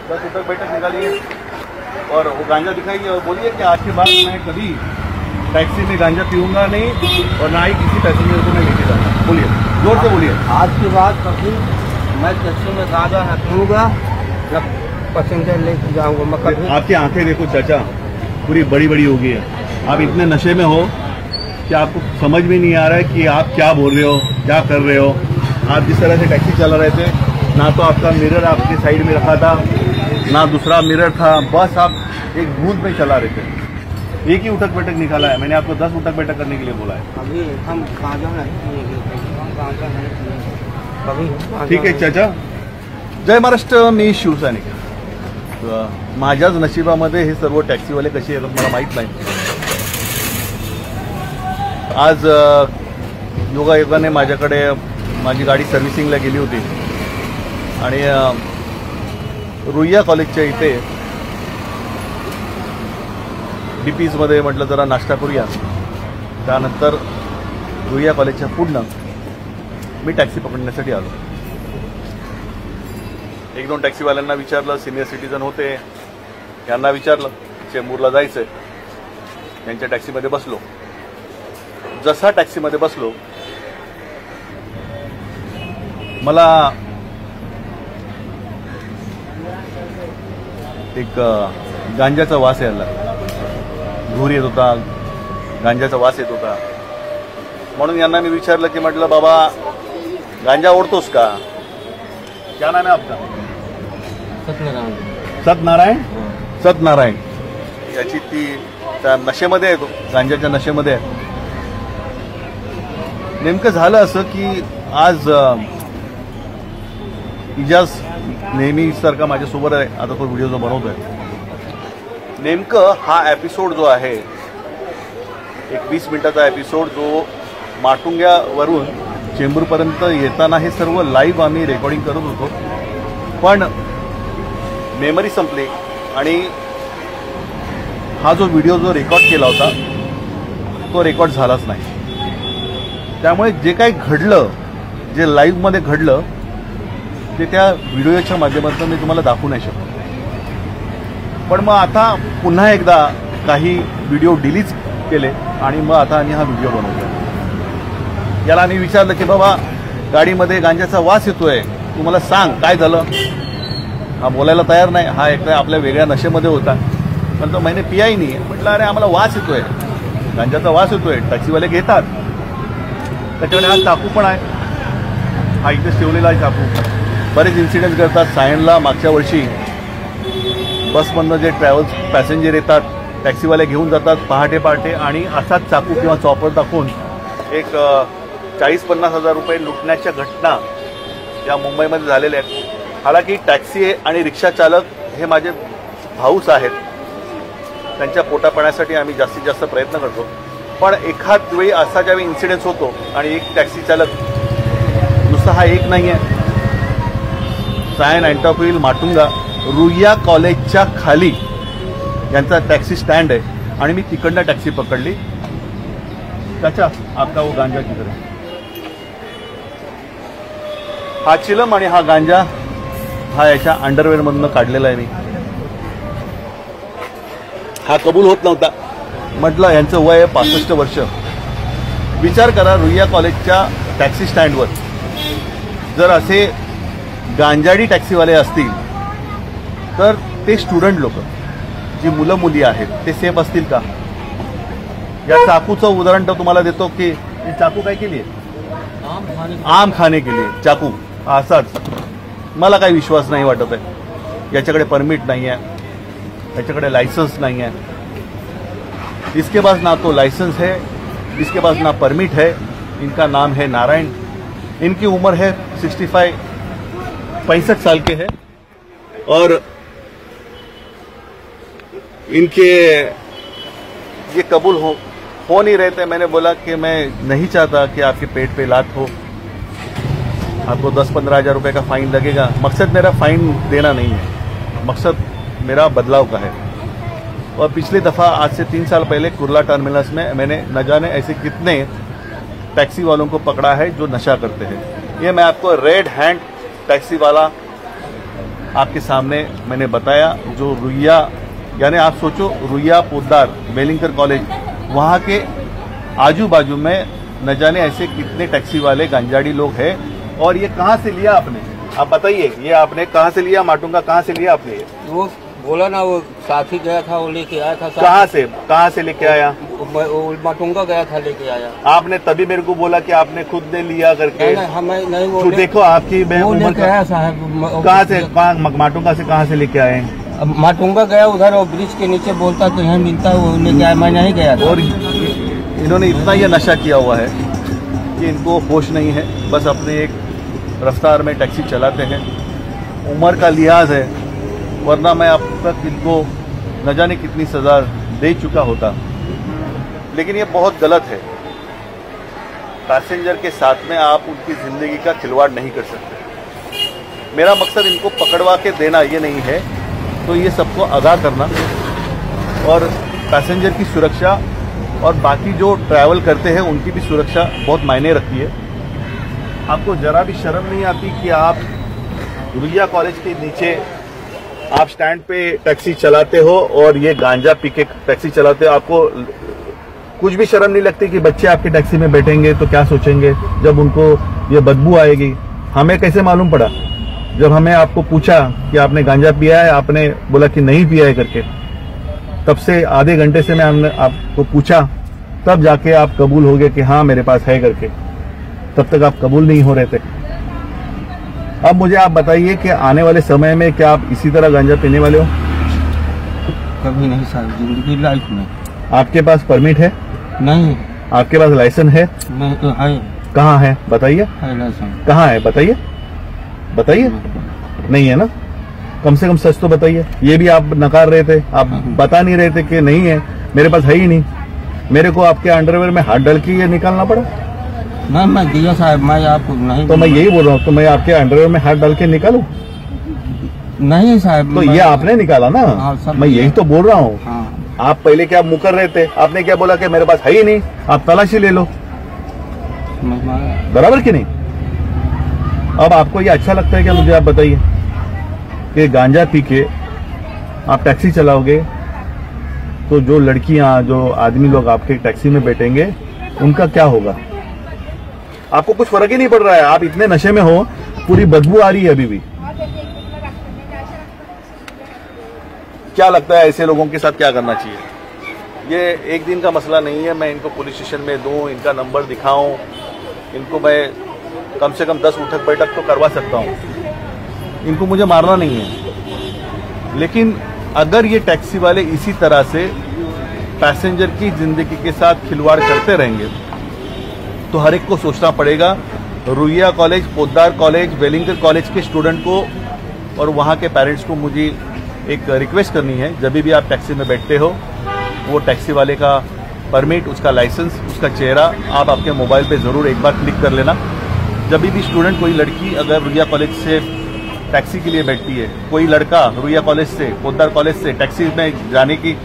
10 उठक बैठक निकालिए और वो गांजा दिखाइए और बोलिए कि आज के बाद मैं कभी टैक्सी में गांजा पीऊंगा नहीं और ना ही किसी पैसेंजर को मैं लेके जाऊंगा। बोलिए, जोर से बोलिए। आज के बाद कभी मैं टैक्सी में गांजा न पीऊंगा, जब पैसेंजर लेके जाऊंगा मैं कभी। आपकी आंखें देखो चाचा, पूरी बड़ी बड़ी हो गई है। आप इतने नशे में हो कि आपको समझ में नहीं आ रहा है कि आप क्या बोल रहे हो, क्या कर रहे हो। आप जिस तरह से टैक्सी चला रहे थे, ना तो आपका मिरर आपके साइड में रखा था, ना दूसरा मिरर था, बस आप एक भूत में चला रहे थे। एक ही उठक बैठक निकाला है, मैंने आपको 10 उठक बैठक करने के लिए बोला है। अभी हम गांजा नहीं पिएंगे, गांजा नहीं पिएंगे कभी। ठीक आहे चाचा, जय महाराष्ट्र। मी शिवसैनिक। माझ्याच नशिबामध्ये हे सर्व टॅक्सीवाले कसे येतात मला माहीत नाही। आज योगायोगाने माझ्याकडे माझी गाडी सर्व्हिसिंगला गेली होती आणि रुईया कॉलेजच्या इथे डीपीजमध्ये म्हटलं जरा नाश्ता करूया। त्यानंतर रुईया कॉलेजच्या पुढनं मी टॅक्सी पकडण्यासाठी आलो। एक दोन टॅक्सीवाल्यांना विचारलं, सिनियर सिटीजन होते, यांना विचारलं चेंबूरला जायचंय, यांच्या टॅक्सीमध्ये बसलो। जसा टॅक्सीमध्ये बसलो, मला एक गांजाचा वास यायला लागला। धूर येत होता, गांजाचा वास येत होता। म्हणून यांना मी विचारलं की म्हटलं बाबा गांजा ओढतोस का? क्या नाम है आपका? सत्यनारायण। सत्यनारायण। याची ती त्या नशेमध्ये आहे, तो गांजाच्या नशेमध्ये आहे। नेमकं झालं असं की आज इजाज नेहमी सारखा माझ्यासोबत आहे, आता तो व्हिडिओ जो बनवतोय। नेमकं हा एपिसोड जो आहे, एक 20 मिनिटाचा एपिसोड जो माटुंग्यावरून चेंबूरपर्यंत येताना हे सर्व लाईव्ह आम्ही रेकॉर्डिंग करत होतो, पण मेमरी संपली आणि हा जो व्हिडिओ जो रेकॉर्ड केला होता तो रेकॉर्ड झालाच नाही। त्यामुळे जे काही घडलं, जे लाईव्हमध्ये घडलं, ते त्या व्हिडिओच्या माध्यमातून मी तुम्हाला दाखवू नाही शकतो। पण मग आता पुन्हा एकदा काही व्हिडिओ डिलीट केले आणि मग आता आम्ही हा व्हिडिओ बनवतो। याला आम्ही विचारलं की बाबा गाडीमध्ये गांजाचा वास येतोय, तू मला सांग काय झालं। हा बोलायला तयार नाही, हा एक आपल्या वेगळ्या नशेमध्ये होता। म्हणतो मैंने पिया ही नहीं। म्हटलं अरे आम्हाला वास येतोय, गांजाचा वास येतोय, टॅक्सीवाले घेतात। त्याच्याकडे हा चाकू पण आहे, हा इथे ठेवलेला आहे चाकू। बरेच इन्सिडेंट करतात। सायनला मागच्या वर्षी बसमधनं जे ट्रॅव्हल्स पॅसेंजर येतात, टॅक्सीवाले घेऊन जातात पहाटे पहाटे आणि असाच चाकू किंवा चॉपर दाखवून एक 40-50 हजार रुपये लुटण्याच्या घटना या मुंबईमध्ये झालेल्या आहेत। हालाकी टॅक्सी आणि रिक्षा चालक हे माझे भाऊच आहेत, त्यांच्या पोटापाण्यासाठी आम्ही जास्तीत जास्त प्रयत्न करतो। पण एखाद वेळी असा ज्यावेळी इन्सिडेंट होतो आणि एक टॅक्सी चालक, नुसता हा एक नाही आहे, सायन अँटॉफिल माटुंगा रुईया कॉलेजच्या खाली यांचा टॅक्सी स्टँड आहे आणि मी तिकडनं टॅक्सी पकडली। त्याच्या आपका वो गांजा किधर है? हा चिलम आणि हा गांजा हा याच्या अंडरवेअरमधनं काढलेला आहे मी। हा कबूल होत नव्हता। म्हटलं यांचं वय आहे 65 वर्ष। विचार करा, रुईया कॉलेजच्या टॅक्सी स्टँडवर जर असे गांजाडी टॅक्सीवाले असतील तर ते स्टुडंट लोक, जी मुलं मुली आहेत, ते सेफ असतील का? या चाकूचं उदाहरण तर तुम्हाला देतो की हे चाकू काय केली आहे? आम खाने के लिए चाकू असाच। मला काही विश्वास नाही वाटत आहे। याच्याकडे परमिट नाही आहे, याच्याकडे लायसन्स नहीं है, इसके पास ना तो लाइसेंस है, इसके पास ना परमिट है। इनका नाम है नारायण, इनकी उम्र है 65 साल के हैं और इनके ये कबूल हो नहीं रहे थे। मैंने बोला कि मैं नहीं चाहता कि आपके पेट पे लात हो, आपको 10-15 हज़ार रुपये का फाइन लगेगा। मकसद मेरा फाइन देना नहीं है, मकसद मेरा बदलाव का है। और पिछली दफ़ा आज से 3 साल पहले कुर्ला टर्मिनस में मैंने न जाने ऐसे कितने टैक्सी वालों को पकड़ा है जो नशा करते हैं। ये मैं आपको रेड हैंड टैक्सी वाला आपके सामने मैंने बताया। जो रुइया, यानी आप सोचो रुइया, पोद्दार, वेलिंगकर कॉलेज, वहाँ के आजू बाजू में न जाने ऐसे कितने टैक्सी वाले गंजाड़ी लोग हैं। और ये कहाँ से लिया आपने, आप बताइए, ये आपने कहाँ से लिया? माटुंगा कहाँ से लिया आपने? वो बोला ना, वो साथी गया था, वो लेके आया था। कहाँ से लेके आया? वो माटुंगा गया था, लेके आया। आपने तभी मेरे को बोला कि आपने खुद ने लिया करके। नहीं, हमें नहीं, वो देखो आपकी लेके आया साहब। कहाँ से, माटुंगा से कहाँ से लेके आए? माटुंगा गया उधर, और ब्रिज के नीचे बोलता तो यहाँ मिलता है, वो लेके आया। मैं नहीं गया था। और इन्होंने इतना ये नशा किया हुआ है कि इनको होश नहीं है, बस अपने एक रफ्तार में टैक्सी चलाते हैं। उम्र का लिहाज है, वरना मैं अब तक इनको न जाने कितनी सजा दे चुका होता। लेकिन ये बहुत गलत है। पैसेंजर के साथ में आप उनकी जिंदगी का खिलवाड़ नहीं कर सकते। मेरा मकसद इनको पकड़वा के देना ये नहीं है, तो ये सबको आगाह करना और पैसेंजर की सुरक्षा और बाकी जो ट्रैवल करते हैं उनकी भी सुरक्षा बहुत मायने रखती है। आपको जरा भी शर्म नहीं आती कि आप रुइया कॉलेज के नीचे आप स्टैंड पे टैक्सी चलाते हो और ये गांजा पी के टैक्सी चलाते हो? आपको कुछ भी शर्म नहीं लगती कि बच्चे आपके टैक्सी में बैठेंगे तो क्या सोचेंगे जब उनको ये बदबू आएगी? हमें कैसे मालूम पड़ा? जब हमें आपको पूछा कि आपने गांजा पिया है, आपने बोला कि नहीं पिया है करके, तब से आधे घंटे से मैं हमने आपको पूछा, तब जाके आप कबूल हो गए कि हाँ मेरे पास है करके। तब तक आप कबूल नहीं हो रहे थे। अब मुझे आप बताइए कि आने वाले समय में क्या आप इसी तरह गांजा पीने वाले हो? कभी नहीं साहब, जिंदगी लाइफ में। आपके पास परमिट है? नहीं। आपके पास लाइसेंस है? नहीं तो है। कहाँ है बताइए? है लाइसेंस। कहाँ है बताइए? बताइए। नहीं है ना? कम से कम सच तो बताइए। ये भी आप नकार रहे थे, आप बता नहीं रहे थे कि नहीं है, मेरे पास है ही नहीं। मेरे को आपके अंडरवेयर में हाथ डाल के ये निकालना पड़ा? नहीं, मैं दिया साहब, मैं आपको नहीं। तो मैं यही बोल रहा हूँ, तो मैं आपके अंडरवेयर में हाथ डाल के निकालूं? नहीं साहब। तो ये आपने निकाला ना? हाँ, मैं यही तो बोल रहा हूँ। हाँ। आप पहले क्या मुकर रहे थे? आपने क्या बोला कि मेरे पास है ही नहीं, आप तलाशी ले लो। बराबर कि नहीं? अब आपको ये अच्छा लगता है क्या? मुझे आप बताइए कि गांजा पी के आप टैक्सी चलाओगे तो जो लड़कियां, जो आदमी लोग आपके टैक्सी में बैठेंगे, उनका क्या होगा? आपको कुछ फर्क ही नहीं पड़ रहा है। आप इतने नशे में हो, पूरी बदबू आ रही है अभी भी। क्या लगता है ऐसे लोगों के साथ क्या करना चाहिए? ये एक दिन का मसला नहीं है। मैं इनको पुलिस स्टेशन में दूं, इनका नंबर दिखाऊं, इनको मैं कम से कम 10 उठक बैठक तो करवा सकता हूं। इनको मुझे मारना नहीं है। लेकिन अगर ये टैक्सी वाले इसी तरह से पैसेंजर की जिंदगी के साथ खिलवाड़ करते रहेंगे तो हर एक को सोचना पड़ेगा। Ruia college, Poddar college, Welingkar college के स्टूडेंट को और वहाँ के पेरेंट्स को मुझे एक रिक्वेस्ट करनी है, जब भी आप टैक्सी में बैठते हो, वो टैक्सी वाले का परमिट, उसका लाइसेंस, उसका चेहरा आप आपके मोबाइल पे ज़रूर एक बार क्लिक कर लेना। जब भी स्टूडेंट, कोई लड़की अगर रुइया कॉलेज से टैक्सी के लिए बैठती है, कोई लड़का रुइया कॉलेज से, पोद्दार कॉलेज से टैक्सी में जाने की,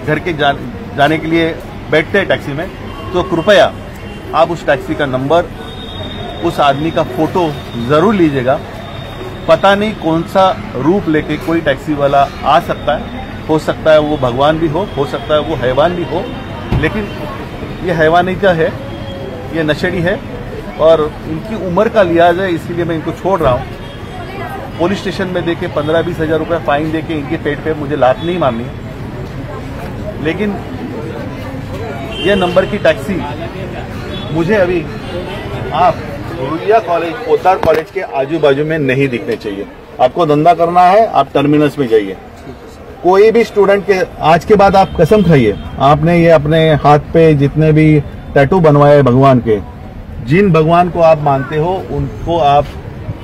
घर के जाने के लिए बैठते हैं टैक्सी में, तो कृपया आप उस टैक्सी का नंबर, उस आदमी का फोटो जरूर लीजिएगा। पता नहीं कौन सा रूप लेके कोई टैक्सी वाला आ सकता है। हो सकता है वो भगवान भी हो सकता है वो हैवान भी हो, लेकिन ये हैवानियत है, ये नशेड़ी है और इनकी उम्र का लिहाज है, इसीलिए मैं इनको छोड़ रहा हूँ। पुलिस स्टेशन में देके 15-20 हज़ार रुपये फाइन देके इनके पेट पे मुझे लात नहीं मारनी, लेकिन ये नंबर की टैक्सी मुझे अभी आप रुइया कॉलेज, पोद्दार कॉलेज के आजू बाजू में नहीं दिखने चाहिए। आपको धंधा करना है, आप टर्मिनल्स में जाइए। कोई भी स्टूडेंट के आज के बाद आप कसम खाइए, आपने ये अपने हाथ पे जितने भी टैटू बनवाए भगवान के, जिन भगवान को आप मानते हो उनको आप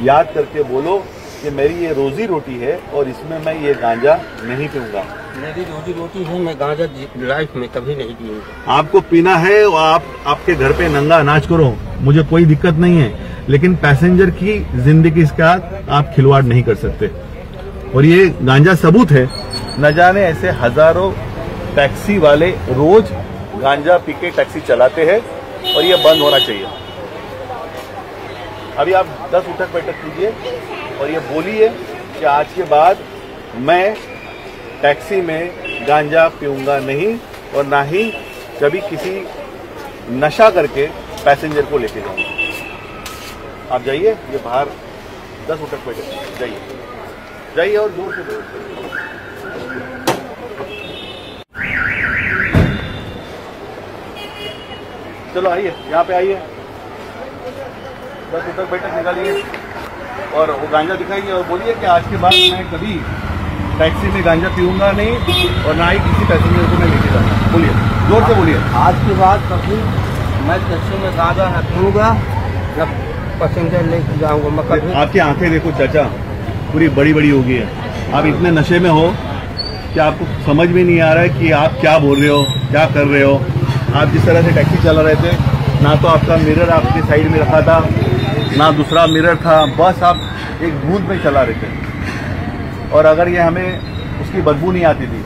याद करके बोलो कि मेरी ये रोजी रोटी है और इसमें मैं ये गांजा नहीं पीऊंगा। मेरी रोजी रोटी है, मैं गांजा लाइफ में कभी नहीं पीऊंगा। आपको पीना है आप आपके घर पे नंगा अनाज करो, मुझे कोई दिक्कत नहीं है, लेकिन पैसेंजर की जिंदगी के साथ आप खिलवाड़ नहीं कर सकते। और ये गांजा सबूत है, न जाने ऐसे हजारों टैक्सी वाले रोज गांजा पी के टैक्सी चलाते हैं और ये बंद होना चाहिए। अभी आप 10 उठक बैठक कीजिए और ये बोलिए कि आज के बाद मैं टैक्सी में गांजा पीऊंगा नहीं और ना ही कभी किसी नशा करके पैसेंजर को लेके जाऊंगा। आप जाइए, ये बाहर 10 उठक बैठे, जाइए जाइए और जोर से बोलिए। चलो आइए, यहाँ पे आइए, 10 उठक बैठक निकालिए और वो गांजा दिखाइए और बोलिए कि आज के बाद मैं कभी टैक्सी में गांजा पीऊंगा नहीं और ना ही किसी पैसेंजर को मैं लेके जाऊंगा। बोलिए, जोर से बोलिए। आज के बाद कभी मैं टैक्सी में गांजा न पीऊंगा, न पैसेंजर लेके जाऊंगा। मैं कभी आपकी आंखें देखो चाचा, पूरी बड़ी बड़ी हो गई है। आप इतने नशे में हो कि आपको समझ में नहीं आ रहा है कि आप क्या बोल रहे हो, क्या कर रहे हो। आप जिस तरह से टैक्सी चला रहे थे, ना तो आपका मिरर आपके साइड में रखा था, ना दूसरा मिरर था, बस आप एक धुंध में चला रहे थे। और अगर ये हमें उसकी बदबू नहीं आती थी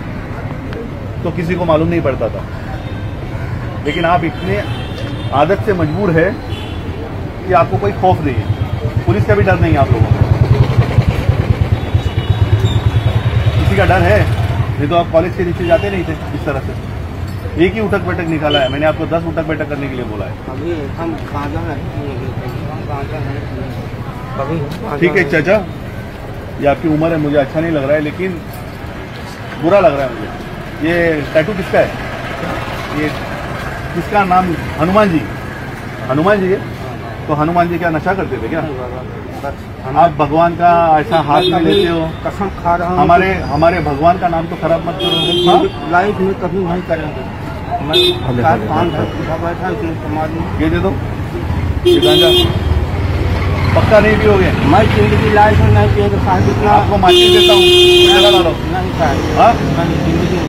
तो किसी को मालूम नहीं पड़ता था। लेकिन आप इतने आदत से मजबूर है कि आपको कोई खौफ नहीं है, पुलिस का भी डर नहीं है आप लोगों को। किसी का डर है नहीं तो आप कॉलेज के नीचे जाते नहीं थे इस तरह से। एक ही उठक बैठक निकाला है, मैंने आपको 10 उठक बैठक करने के लिए बोला है। अभी हम गांजा नहीं कभी। ठीक है चाचा, ये आपकी उम्र है, मुझे अच्छा नहीं लग रहा है, लेकिन बुरा लग रहा है मुझे। ये टैटू किसका है? ये किसका नाम? हनुमान जी। हनुमान जी है? तो हनुमान जी क्या नशा करते थे क्या? आप भगवान का ऐसा हाथ में लेते हो? कसम खा रहा हूँ। हमारे भगवान का नाम तो खराब मत करो। लाइफ में कभी नहीं करेंगे। मैं 4-5 घंटे बैठा इसमें समाज में। ये दे दो, ये गांजा पक्का नहीं पियोगे? मैं जिंदगी लाइफ में नहीं पिएगा। आपको माचिस देता हूँ, लगा लो। नहीं खाए। हाँ? मैं जिंदगी